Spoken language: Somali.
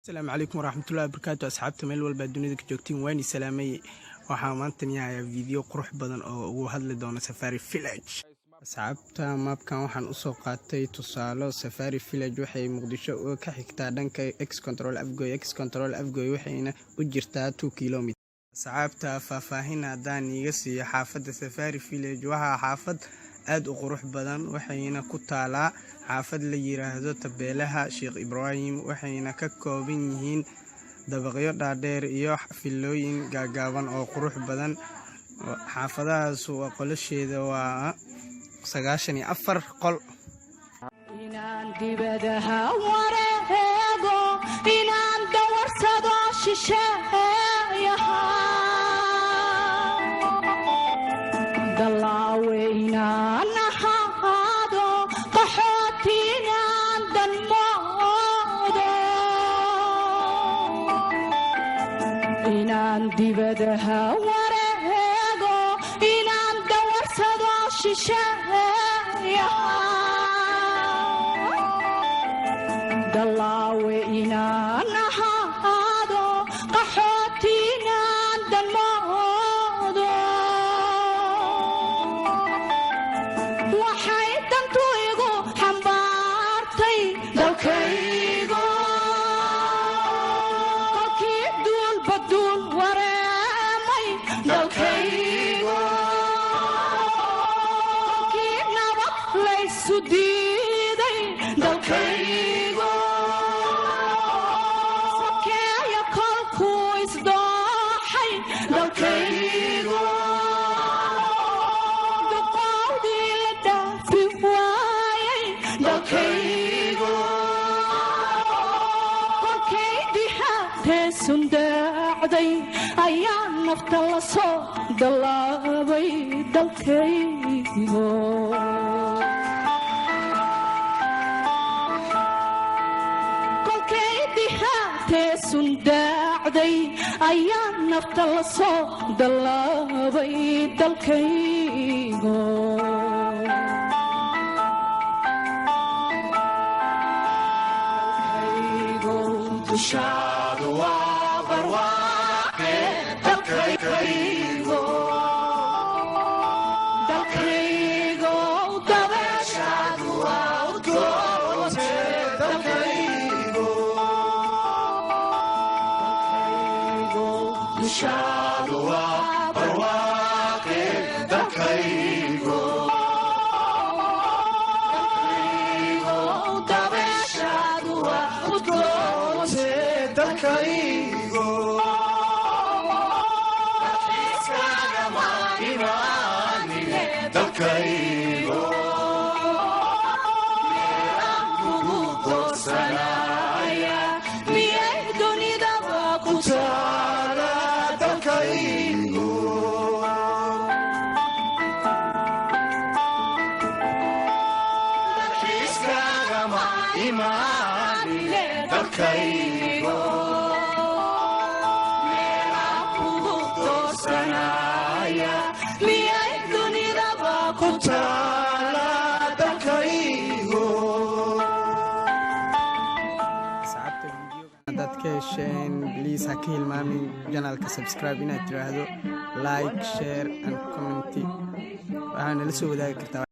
السلام عليكم ورحمة الله وبركاته. أصحابتي meel walba dunida ka joogtiin waan salaamay. waxaan maanta yahay video qurux badan oo ugu hadli doona Safari Village. asxaabta mapkan waxaan u soo qaatay tusaalo Safari Village waxay Muqdisho oo ka xigtaa dhanka X-Control Afgoy waxayna u jirtaa 2 km. asxaabta faahfaahin hadaan iga siiyo xaafadda Safari Village waxa xaafad aad u qurux badan waxayna ku taalaa xaafad la yiraahdo Tabeelaha Sheekh Ibrahim waxayna ka kooban yihiin dabaqyo dhaadheer iyo filooyin gaagaaban oo qurux badan. xaafadahaas waa qolasheeda waa 94 qol. inaan dibadaha wareego inaan dawarsado shisheeyaha dalaawe inaan ahaado qaxootinaan danmoodo inaan dibadaha wareego inaan dawarsado shisheeyaha dalaawe inaan ahaado qaxootinaan danmoodo waxay dantu igu xambaartay dalkaygo kolkii duulba duul wareemay dalkaygo kolkii nabad laysu diiday dalkaygo sakeeya kolkuu isdooxay dalkaygo duqowdii la dhaafi waayay dalkaygo kolkay dihaatee sundaacday ayaa nafta la soo dallaabay dalkaygo kolkay dihaatee sundaacday ayaa nafta la soo dallaabay dalkaygo dushaadu waa barwaaqe dalkaygo dalkaygo dabeeshaadu waa udgoonte dalkaygo dushaadu waa barwaaqe dalkaygo dabeeshaadu waa udgoonte dalkaygo iskagama imaanine dalkaygo meelaan kugu doorsanaya miyay dunidaba ku taala dalkaygo iskagama imaanine dalkaygo meelaan kugu doorsanaya miyay dunidaba ku taala dalkaygo. asxaabta videogan haddaad ka hesheen please ha ka hilmaamin channelka subscribe inaad tiraahdo like share and comment waxaana la soo wadaagi kartaa